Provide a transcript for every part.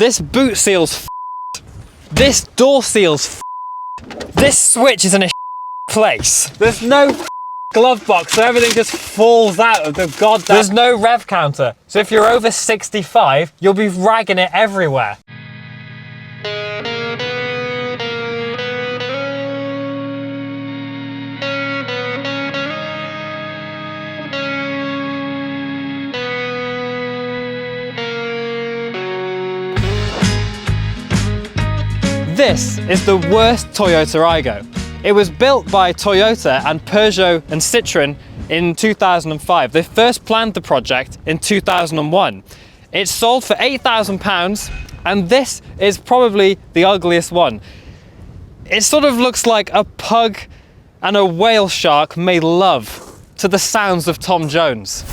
This boot seal's f***ed. This door seal's f***ed. This switch is in a place. There's no glove box, so everything just falls out of the goddamn... There's no rev counter, so if you're over 65, you'll be ragging it everywhere. This is the worst Toyota Aygo. It was built by Toyota and Peugeot and Citroën in 2005. They first planned the project in 2001. It sold for £8,000, and this is probably the ugliest one. It sort of looks like a pug and a whale shark made love to the sounds of Tom Jones.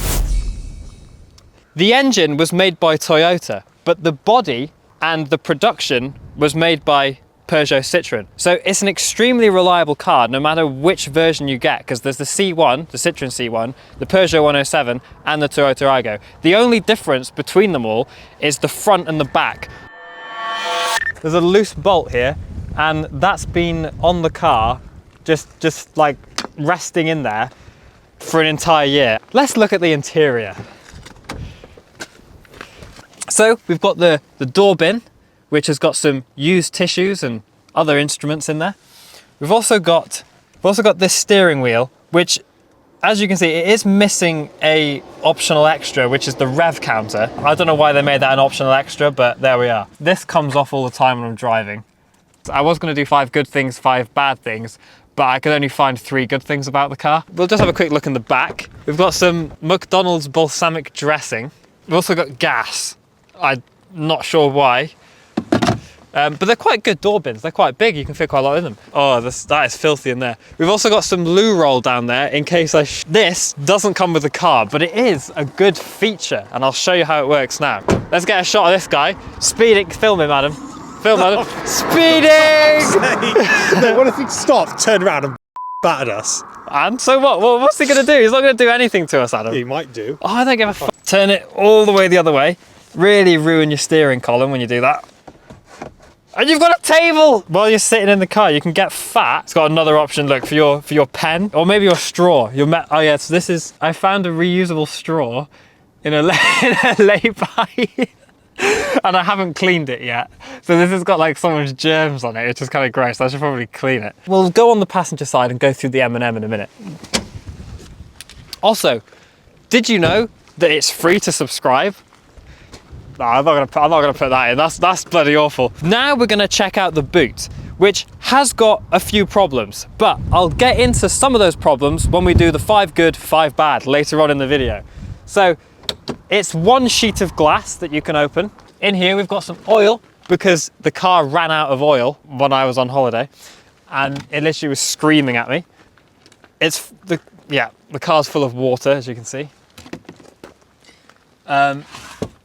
The engine was made by Toyota, but the body and the production was made by Peugeot Citroën. So it's an extremely reliable car no matter which version you get, because there's the C1, the Citroën C1, the Peugeot 107 and the Toyota Aygo. The only difference between them all is the front and the back. There's a loose bolt here, and that's been on the car just like resting in there for an entire year. Let's look at the interior. So we've got the door bin, which has got some used tissues and other instruments in there. We've also got this steering wheel, which, as you can see, it is missing a optional extra, which is the rev counter. I don't know why they made that an optional extra, but there we are. This comes off all the time when I'm driving. I was going to do 5 good things, 5 bad things, but I could only find 3 good things about the car. We'll just have a quick look in the back. We've got some McDonald's balsamic dressing. We've also got gas. I'm not sure why. But they're quite good door bins. They're quite big. You can fit quite a lot in them. Oh, that is filthy in there. We've also got some loo roll down there in case this doesn't come with the car, but it is a good feature, and I'll show you how it works now. Let's get a shot of this guy. Speeding. Film him, Adam. Film Adam. Speeding! What if he stopped, turned around and battered us? And so what? Well, what's he going to do? He's not going to do anything to us, Adam. He might do. Oh, I don't give a fuck. Turn it all the way the other way. Really ruin your steering column when you do that. And you've got a table! While you're sitting in the car, you can get fat. It's got another option, look, for your pen, or maybe your straw. Oh yeah, so this is, I found a reusable straw in a lay-by, and I haven't cleaned it yet. So this has got like so much germs on it, it's just kind of gross. I should probably clean it. We'll go on the passenger side and go through the M&M in a minute. Also, did you know that it's free to subscribe? No, I'm not gonna put that in. That's bloody awful. Now we're gonna check out the boot, which has got a few problems, but I'll get into some of those problems when we do the 5 good, 5 bad later on in the video. So it's one sheet of glass that you can open. In here we've got some oil because the car ran out of oil when I was on holiday, and it literally was screaming at me. The car's full of water, as you can see.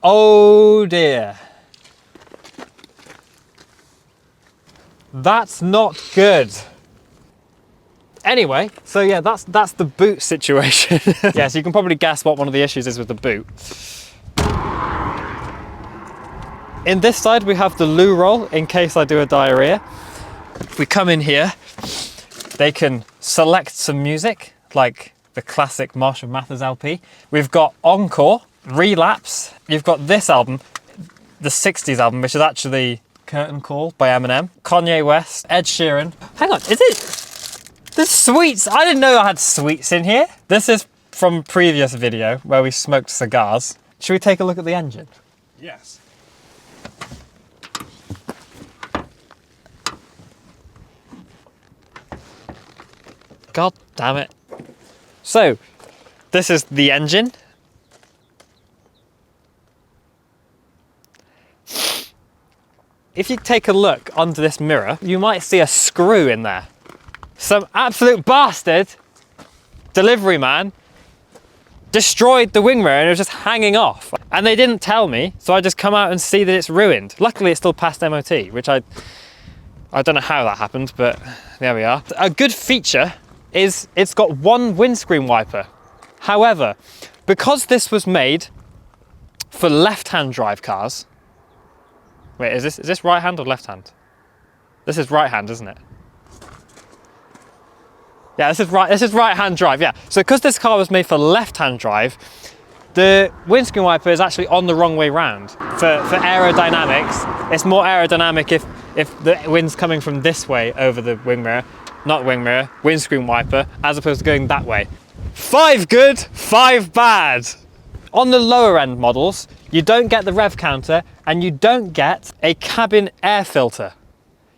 Oh dear. That's not good. Anyway, so yeah, that's the boot situation. Yeah, so you can probably guess what one of the issues is with the boot. In this side, we have the loo roll in case I do a diarrhea. If we come in here, they can select some music, like the classic Marshall Mathers LP. We've got Encore, Relapse. You've got this album, the 60s album, which is actually Curtain Call by Eminem, Kanye West, Ed Sheeran. Hang on, is it? There's sweets. I didn't know I had sweets in here. This is from a previous video where we smoked cigars. Should we take a look at the engine? Yes. God damn it. So, this is the engine. If you take a look under this mirror, you might see a screw in there. Some absolute bastard, delivery man, destroyed the wing mirror and it was just hanging off. And they didn't tell me, so I just come out and see that it's ruined. Luckily, it's still past MOT, which I don't know how that happened, but there we are. A good feature is it's got one windscreen wiper. However, because this was made for left-hand drive cars, Wait, is this right hand or left hand? This is right hand, isn't it? Yeah, this is right hand drive, yeah. So because this car was made for left hand drive, the windscreen wiper is actually on the wrong way round. For aerodynamics, it's more aerodynamic if the wind's coming from this way over the wing mirror, not wing mirror, windscreen wiper, as opposed to going that way. 5 good, 5 bad. On the lower end models, you don't get the rev counter and you don't get a cabin air filter.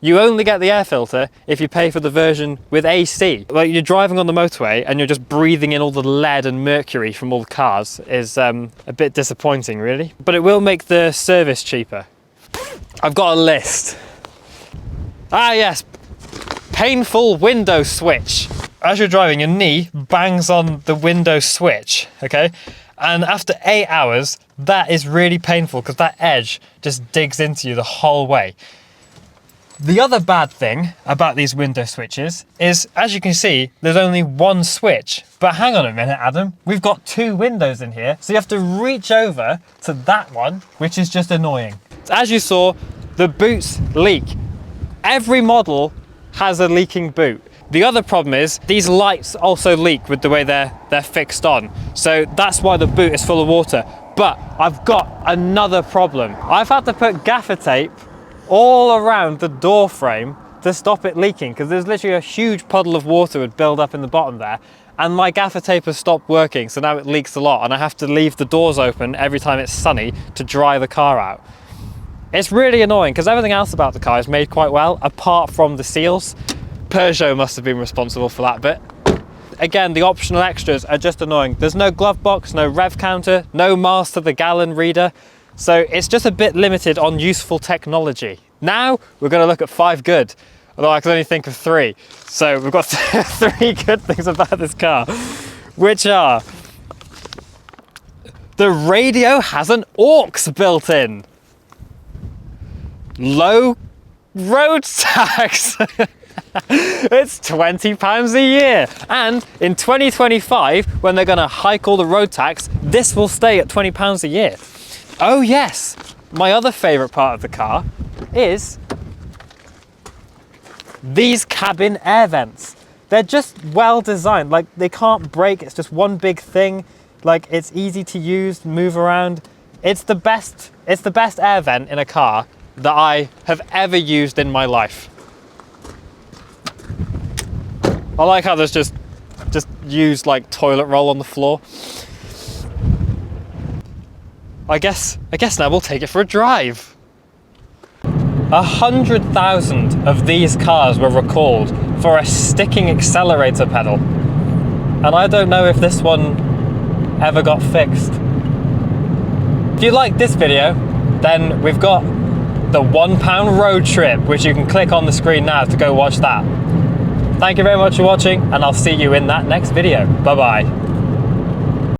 You only get the air filter if you pay for the version with AC. Like, you're driving on the motorway and you're just breathing in all the lead and mercury from all the cars is a bit disappointing, really. But it will make the service cheaper. I've got a list. Ah yes, painful window switch. As you're driving, your knee bangs on the window switch, okay? And after 8 hours, that is really painful because that edge just digs into you the whole way. The other bad thing about these window switches is, as you can see, there's only one switch. But hang on a minute, Adam, we've got 2 windows in here, so you have to reach over to that one, which is just annoying. As you saw, the boots leak. Every model has a leaking boot. The other problem is these lights also leak with the way they're fixed on. So that's why the boot is full of water. But I've got another problem. I've had to put gaffer tape all around the door frame to stop it leaking, because there's literally a huge puddle of water would build up in the bottom there, and my gaffer tape has stopped working, so now it leaks a lot and I have to leave the doors open every time it's sunny to dry the car out. It's really annoying because everything else about the car is made quite well, apart from the seals. Peugeot must have been responsible for that bit. Again, the optional extras are just annoying. There's no glove box, no rev counter, no miles to the gallon reader. So it's just a bit limited on useful technology. Now we're going to look at 5 good, although I can only think of 3. So we've got 3 good things about this car, which are: the radio has an aux built in, low road tax, it's £20 a year, and in 2025, when they're going to hike all the road tax, this will stay at £20 a year. Oh yes, my other favourite part of the car is these cabin air vents. They're just well designed, like they can't break, it's just one big thing, like it's easy to use, move around. It's the best air vent in a car that I have ever used in my life. I like how there's just used like toilet roll on the floor. I guess now we'll take it for a drive. 100,000 of these cars were recalled for a sticking accelerator pedal. And I don't know if this one ever got fixed. If you like this video, then we've got the £1 road trip, which you can click on the screen now to go watch that. Thank you very much for watching, and I'll see you in that next video. Bye bye.